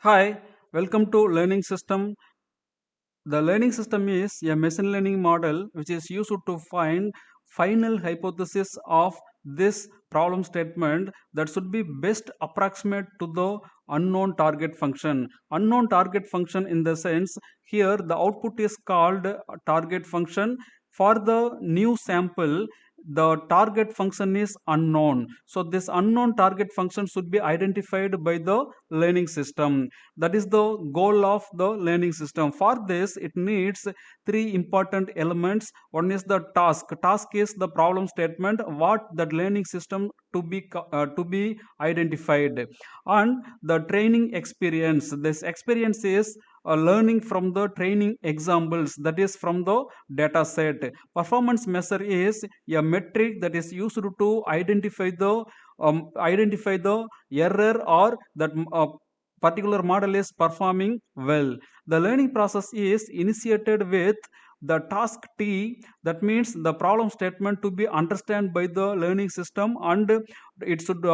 Hi, welcome to Learning System. The learning system is a machine learning model which is used to find final hypothesis of this problem statement that should be best approximate to the unknown target function. Unknown target function in the sense here the output is called target function. For the new sample, the target function is unknown. So this unknown target function should be identified by the learning system. That is the goal of the learning system. For this it needs three important elements. One is the task is the problem statement what that learning system to be identified, and the training experience. This experience is learning from the training examples, that is from the data set. Performance measure is a metric that is used to identify the error or that particular model is performing well. The learning process is initiated with the task T, that means the problem statement to be understood by the learning system, and it should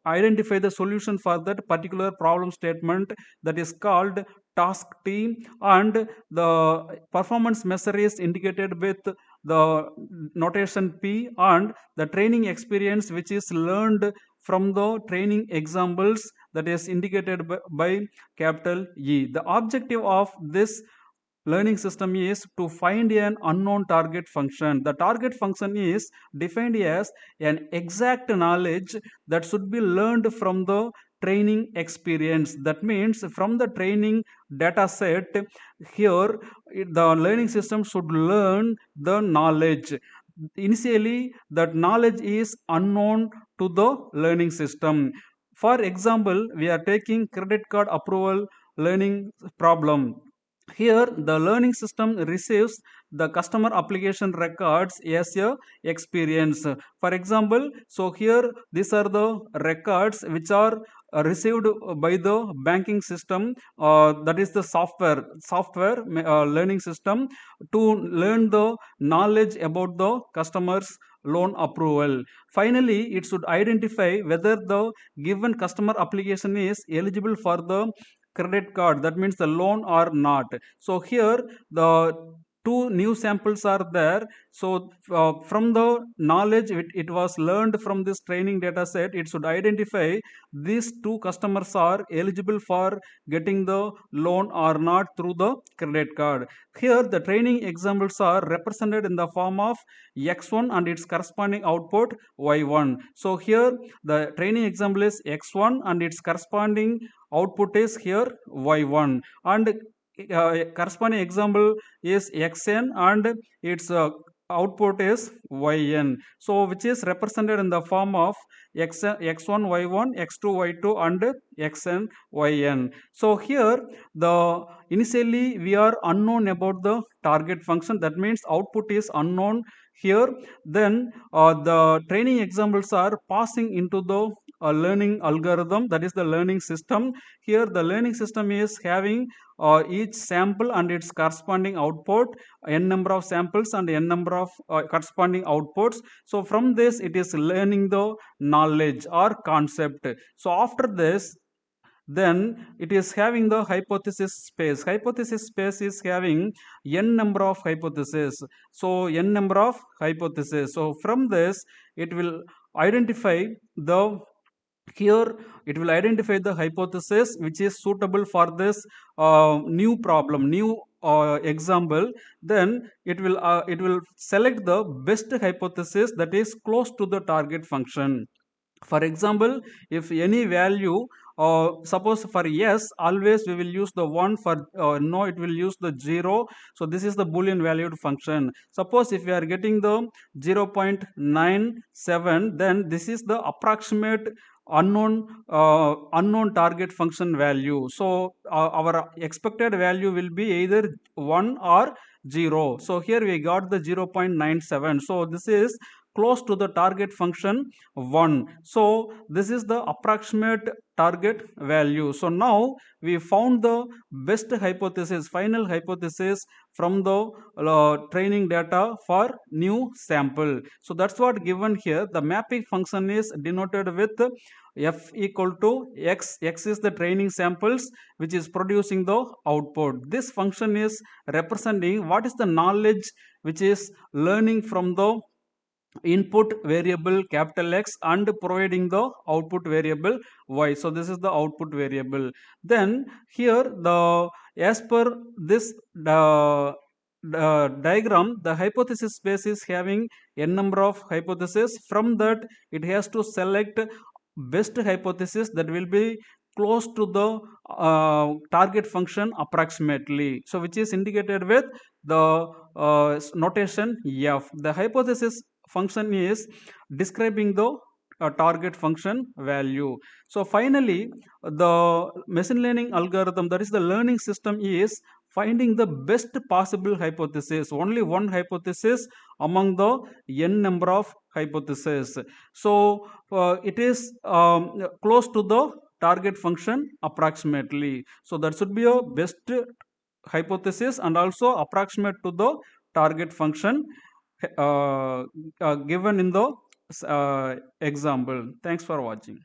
identify the solution for that particular problem statement, that is called task T. And the performance measure is indicated with the notation P, and the training experience which is learned from the training examples, that is indicated by capital E. The objective of this learning system is to find an unknown target function. The target function is defined as an exact knowledge that should be learned from the training experience. That means from the training data set, here the learning system should learn the knowledge. Initially that knowledge is unknown to the learning system. For example, we are taking credit card approval learning problem. Here the learning system receives the customer application records as a experience. For example, so here these are the records which are received by the banking system, that is the software learning system, to learn the knowledge about the customer's loan approval. Finally it should identify whether the given customer application is eligible for the credit card, that means the loan or not. So here the two new samples are there. So from the knowledge it was learned from this training data set, it should identify these two customers are eligible for getting the loan or not through the credit card. Here the training examples are represented in the form of x1 and its corresponding output y1. So here the training example is x1 and its corresponding output is here y1, and corresponding example is xn and its output is yn, so which is represented in the form of x1 y1, x2 y2, and xn yn. So here the initially we are unknown about the target function, that means output is unknown here. Then the training examples are passing into the learning algorithm, that is the learning system. Here the learning system is having each sample and its corresponding output, n number of samples and n number of corresponding outputs. So from this it is learning the knowledge or concept. So after this, then it is having the hypothesis space. Hypothesis space is having n number of hypotheses. So n number of hypotheses, so from this it will identify the, here it will identify the hypothesis which is suitable for this new problem, new example. Then it will select the best hypothesis that is close to the target function. For example, if any value, suppose for yes always we will use the 1, for no it will use the 0. So this is the boolean valued function. Suppose if we are getting the 0.97, then this is the approximate unknown target function value. So our expected value will be either 1 or 0. So here we got the 0.97, so this is close to the target function 1. So this is the approximate target value. So now we found the best hypothesis, final hypothesis from the training data for new sample. So that's what given here. The mapping function is denoted with f equal to x is the training samples which is producing the output. This function is representing what is the knowledge which is learning from the input variable capital X and providing the output variable Y. So this is the output variable. Then here the as per this diagram, the hypothesis space is having n number of hypotheses. From that, it has to select best hypothesis that will be close to the target function approximately. So which is indicated with the notation f. The hypothesis function is describing the target function value. So finally, the machine learning algorithm, that is the learning system, is finding the best possible hypothesis, only one hypothesis among the n number of hypotheses. So it is close to the target function approximately. So that should be a best hypothesis and also approximate to the target function given in the example. Thanks for watching.